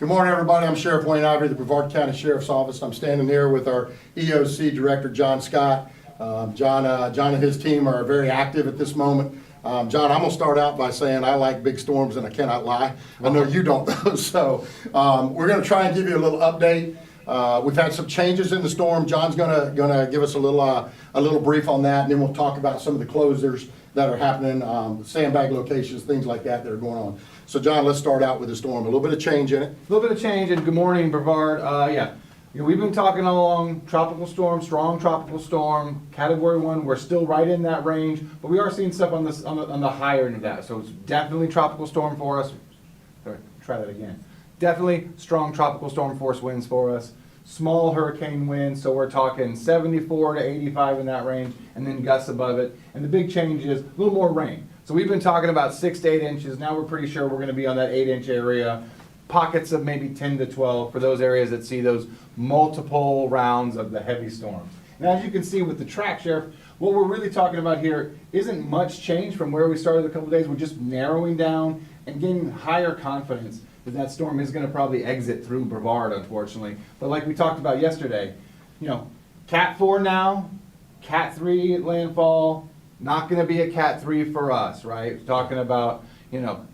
Good morning, everybody. I'm Sheriff Wayne Ivory, the Brevard County Sheriff's Office. I'm standing here with our EOC Director, John Scott. John and his team are very active at this moment. John, I'm going to start out by saying I like big storms and I cannot lie. I know you don't though. So we're going to try and give you a little update. We've had some changes in the storm. John's gonna give us a little brief on that, and then we'll talk about some of the closures that are happening, sandbag locations, things like that are going on. So John, let's start out with the storm. A little bit of change in it. A little bit of change, and good morning, Brevard. We've been talking all along, tropical storm, strong tropical storm, Category 1. We're still right in that range, but we are seeing stuff on the higher end of that. So it's definitely tropical storm for us. Sorry, try that again. Definitely strong tropical storm force winds for us. Small hurricane winds, so we're talking 74 to 85 in that range, and then gusts above it. And the big change is a little more rain. So we've been talking about 6 to 8 inches. Now we're pretty sure we're going to be on that 8-inch area. Pockets of maybe 10 to 12 for those areas that see those multiple rounds of the heavy storms. And as you can see with the track, Sheriff, what we're really talking about here isn't much change from where we started a couple days. We're just narrowing down and gaining higher confidence that storm is going to probably exit through Brevard, unfortunately. But like we talked about yesterday, Cat 4 now, Cat 3 at landfall, not going to be a Cat 3 for us, right? Talking about,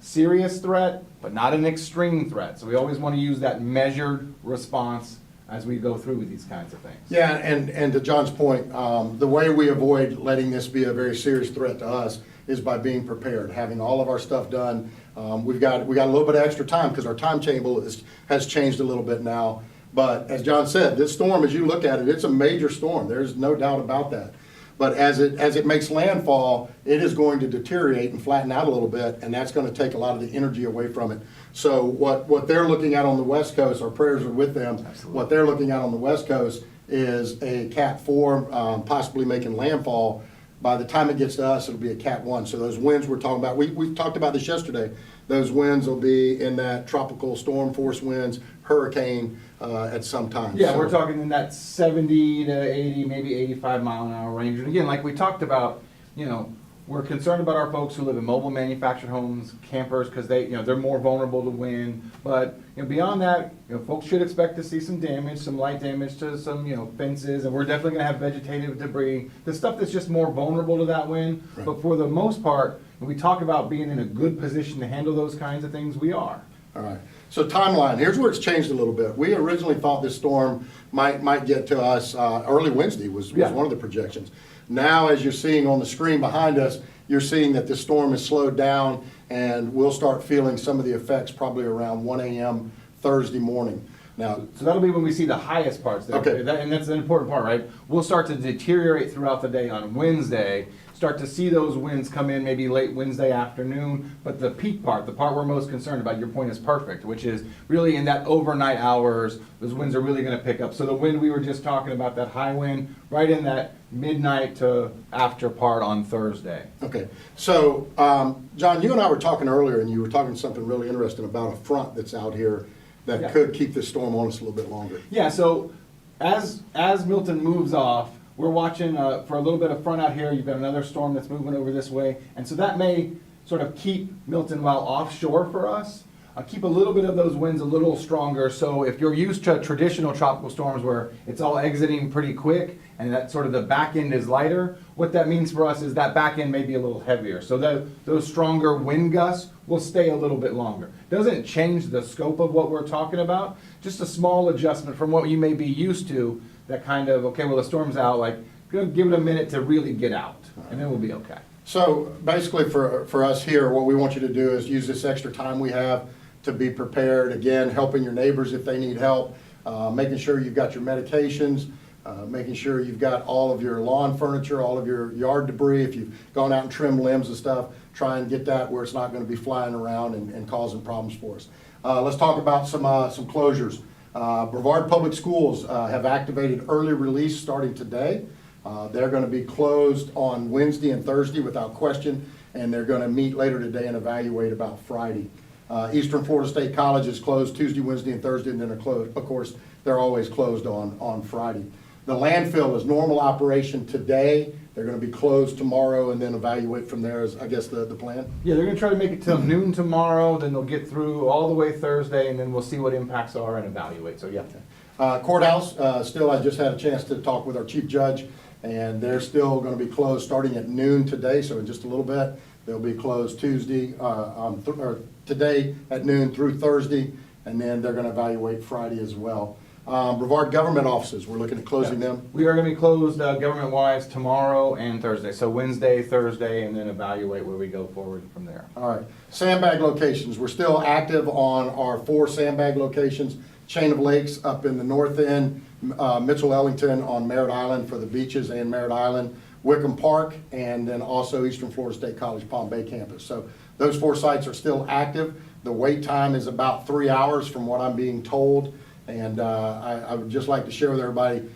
serious threat, but not an extreme threat. So we always want to use that measured response as we go through with these kinds of things. Yeah, and to John's point, the way we avoid letting this be a very serious threat to us is by being prepared, having all of our stuff done. We got a little bit of extra time because our timetable has changed a little bit now. But as John said, this storm, as you look at it, it's a major storm. There's no doubt about that. But as it makes landfall, it is going to deteriorate and flatten out a little bit, and that's going to take a lot of the energy away from it. So what they're looking at on the West Coast, our prayers are with them. Absolutely. What they're looking at on the West Coast is a Cat 4 possibly making landfall. By the time it gets to us, it'll be a Cat 1. So those winds we're talking about, we talked about this yesterday, those winds will be in that tropical storm force winds, hurricane at some time. Yeah, so we're talking in that 70 to 80, maybe 85 mile an hour range. And again, like we talked about, we're concerned about our folks who live in mobile manufactured homes, campers, because they're more vulnerable to wind. But beyond that, folks should expect to see some damage, some light damage to some fences, and we're definitely going to have vegetative debris, the stuff that's just more vulnerable to that wind. Right. But for the most part, when we talk about being in a good position to handle those kinds of things, we are. All right. So timeline, here's where it's changed a little bit. We originally thought this storm might get to us early Wednesday was one of the projections. Now, as you're seeing on the screen behind us, you're seeing that this storm has slowed down, and we'll start feeling some of the effects probably around 1 a.m. Thursday morning. Now, so that'll be when we see the highest parts there. Okay. And that's an important part, right? We'll start to deteriorate throughout the day on Wednesday, start to see those winds come in maybe late Wednesday afternoon, but the peak part, the part we're most concerned about, your point is perfect, which is really in that overnight hours, those winds are really going to pick up. So the wind we were just talking about, that high wind, right in that midnight to after part on Thursday. Okay. So, John, you and I were talking earlier, and you were talking something really interesting about a front that's out here that could keep this storm on us a little bit longer. Yeah, so as Milton moves off, we're watching for a little bit of front out here. You've got another storm that's moving over this way. And so that may sort of keep Milton while offshore for us, keep a little bit of those winds a little stronger. So if you're used to traditional tropical storms where it's all exiting pretty quick and that sort of the back end is lighter, what that means for us is that back end may be a little heavier. So those stronger wind gusts will stay a little bit longer. Doesn't change the scope of what we're talking about, just a small adjustment from what you may be used to. That kind of, okay, well, the storm's out, give it a minute to really get out, and then we'll be okay. So basically for us here, what we want you to do is use this extra time we have to be prepared, again, helping your neighbors if they need help, making sure you've got your medications, making sure you've got all of your lawn furniture, all of your yard debris. If you've gone out and trimmed limbs and stuff, try and get that where it's not going to be flying around and causing problems for us. Let's talk about some closures. Brevard Public Schools have activated early release starting today. They're going to be closed on Wednesday and Thursday without question, and they're going to meet later today and evaluate about Friday. Eastern Florida State College is closed Tuesday, Wednesday, and Thursday, and then they're closed. Of course, they're always closed on Friday. The landfill is normal operation today They're gonna be closed tomorrow and then evaluate from there is, I guess, the plan? Yeah, they're gonna try to make it till noon tomorrow, then they'll get through all the way Thursday, and then we'll see what impacts are and evaluate, so yeah. Courthouse, still, I just had a chance to talk with our chief judge, and they're still gonna be closed starting at noon today, so in just a little bit. They'll be closed Tuesday, or today at noon through Thursday, and then they're gonna evaluate Friday as well. Brevard government offices, we're looking at closing them. We are gonna be closed government-wise tomorrow and Thursday, so Wednesday, Thursday, and then evaluate where we go forward from there. All right, sandbag locations, we're still active on our 4 sandbag locations. Chain of Lakes up in the north end, Mitchell Ellington on Merritt Island for the beaches and Merritt Island, Wickham Park, and then also Eastern Florida State College Palm Bay campus. So those 4 sites are still active. The wait time is about 3 hours from what I'm being told. And I would just like to share with everybody,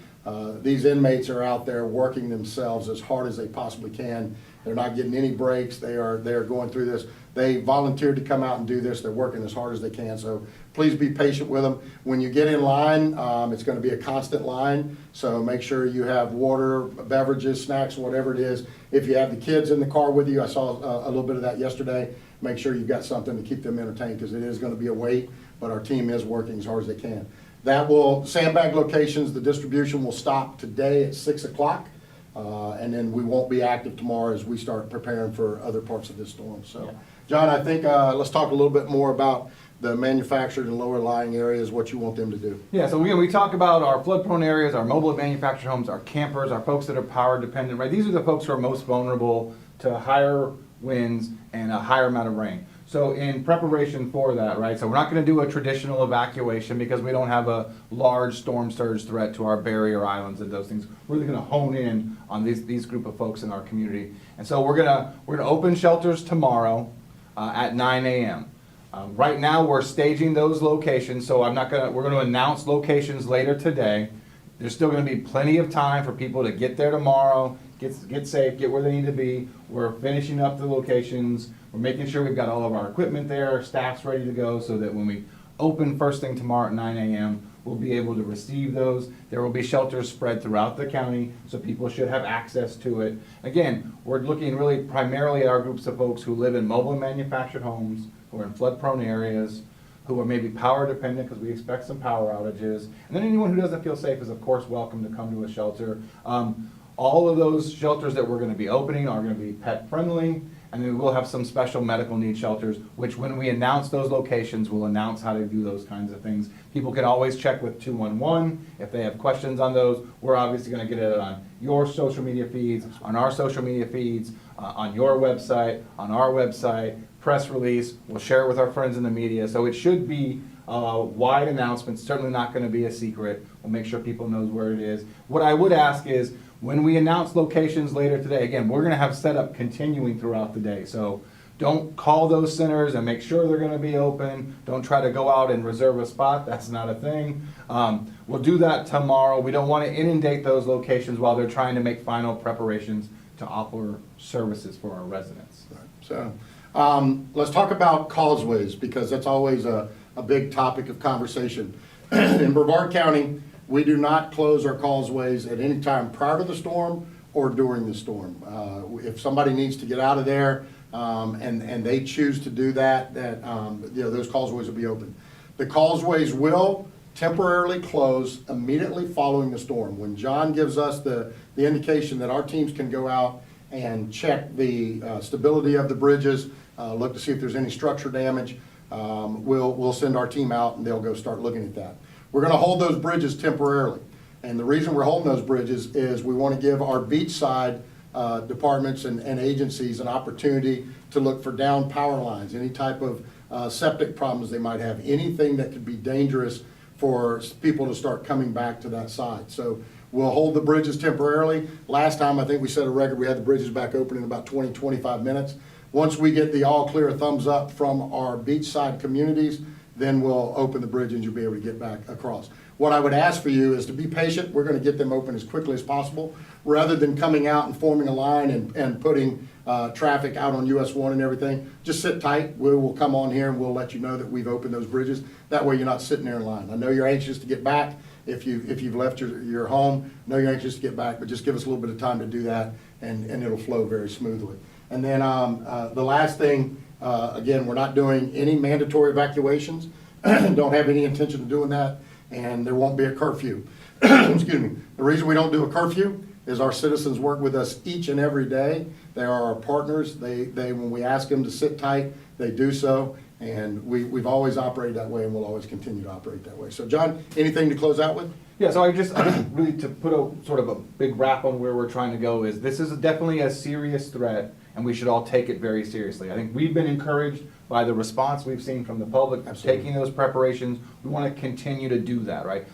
these inmates are out there working themselves as hard as they possibly can. They're not getting any breaks. They are going through this. They volunteered to come out and do this. They're working as hard as they can. So please be patient with them. When you get in line, it's going to be a constant line. So make sure you have water, beverages, snacks, whatever it is. If you have the kids in the car with you, I saw a little bit of that yesterday. Make sure you've got something to keep them entertained because it is going to be a wait, but our team is working as hard as they can. That will, sandbag locations, the distribution will stop today at 6 o'clock. And then we won't be active tomorrow as we start preparing for other parts of this storm. So, John, I think let's talk a little bit more about the manufactured and lower lying areas, what you want them to do. Yeah, so we talk about our flood-prone areas, our mobile manufactured homes, our campers, our folks that are power dependent, right? These are the folks who are most vulnerable to higher winds and a higher amount of rain. So in preparation for that, right, so we're not gonna do a traditional evacuation because we don't have a large storm surge threat to our barrier islands and those things. We're really gonna hone in on these group of folks in our community. And so we're gonna open shelters tomorrow at 9 a.m. Right now, we're staging those locations, so we're gonna announce locations later today. There's still gonna be plenty of time for people to get there tomorrow, get safe, get where they need to be. We're finishing up the locations. We're making sure we've got all of our equipment there, staff's ready to go, so that when we open first thing tomorrow at 9 a.m., we'll be able to receive those. There will be shelters spread throughout the county, so people should have access to it. Again, we're looking really primarily at our groups of folks who live in mobile and manufactured homes, who are in flood-prone areas, who are maybe power dependent because we expect some power outages. And then anyone who doesn't feel safe is, of course, welcome to come to a shelter. All of those shelters that we're going to be opening are going to be pet friendly, and then we'll have some special medical needs shelters, which when we announce those locations, we'll announce how to do those kinds of things. People can always check with 211 if they have questions on those. We're obviously going to get it on your social media feeds, on our social media feeds, on your website, on our website, press release. We'll share it with our friends in the media. So it should be a wide announcement, certainly not going to be a secret. We'll make sure people knows where it is. What I would ask is, when we announce locations later today, again, we're gonna have setup continuing throughout the day. So don't call those centers and make sure they're gonna be open. Don't try to go out and reserve a spot, that's not a thing. We'll do that tomorrow. We don't wanna inundate those locations while they're trying to make final preparations to offer services for our residents. So let's talk about causeways because that's always a big topic of conversation. In Brevard County, we do not close our causeways at any time prior to the storm or during the storm. If somebody needs to get out of there and they choose to do that, those causeways will be open. The causeways will temporarily close immediately following the storm. When John gives us the indication that our teams can go out and check the stability of the bridges, look to see if there's any structure damage, we'll send our team out and they'll go start looking at that. We're gonna hold those bridges temporarily. And the reason we're holding those bridges is we wanna give our beachside departments and agencies an opportunity to look for down power lines, any type of septic problems they might have, anything that could be dangerous for people to start coming back to that side. So we'll hold the bridges temporarily. Last time, I think we set a record, we had the bridges back open in about 20, 25 minutes. Once we get the all clear thumbs up from our beachside communities, then we'll open the bridge and you'll be able to get back across. What I would ask for you is to be patient. We're going to get them open as quickly as possible. Rather than coming out and forming a line and putting traffic out on US 1 and everything, just sit tight. We will come on here and we'll let you know that we've opened those bridges. That way you're not sitting there in line. I know you're anxious to get back. if you've left your home, know you're anxious to get back, but just give us a little bit of time to do that, and it'll flow very smoothly. And then the last thing, again, we're not doing any mandatory evacuations, don't have any intention of doing that, and there won't be a curfew. Excuse me. The reason we don't do a curfew is our citizens work with us each and every day. They are our partners. They when we ask them to sit tight, they do so, and we've always operated that way, and we'll always continue to operate that way. So, John, anything to close out with? Yeah, so I think really to put a sort of a big wrap on where we're trying to go is this is definitely a serious threat, and we should all take it very seriously. I think we've been encouraged by the response we've seen from the public, Absolutely. taking those preparations. We want to continue to do that, right?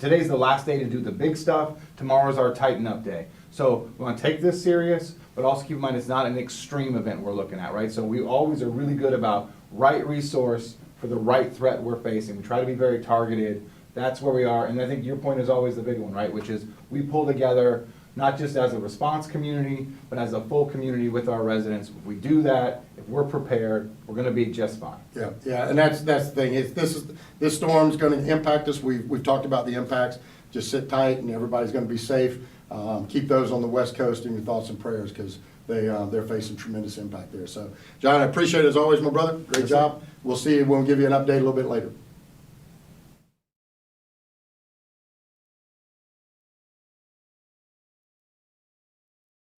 Today's the last day to do the big stuff. Tomorrow's our tighten up day. So we want to take this serious, but also keep in mind it's not an extreme event we're looking at, right? So we always are really good about right resource for the right threat we're facing. We try to be very targeted. That's where we are, and I think your point is always the big one, right? Which is we pull together not just as a response community, but as a full community with our residents. If we do that, if we're prepared, we're gonna be just fine. Yeah, and that's the thing. This storm's going to impact us. We've talked about the impacts. Just sit tight, and everybody's going to be safe. Keep those on the West Coast in your thoughts and prayers, because they're facing tremendous impact there. So, John, I appreciate it as always, my brother. Great job. We'll see you. We'll give you an update a little bit later.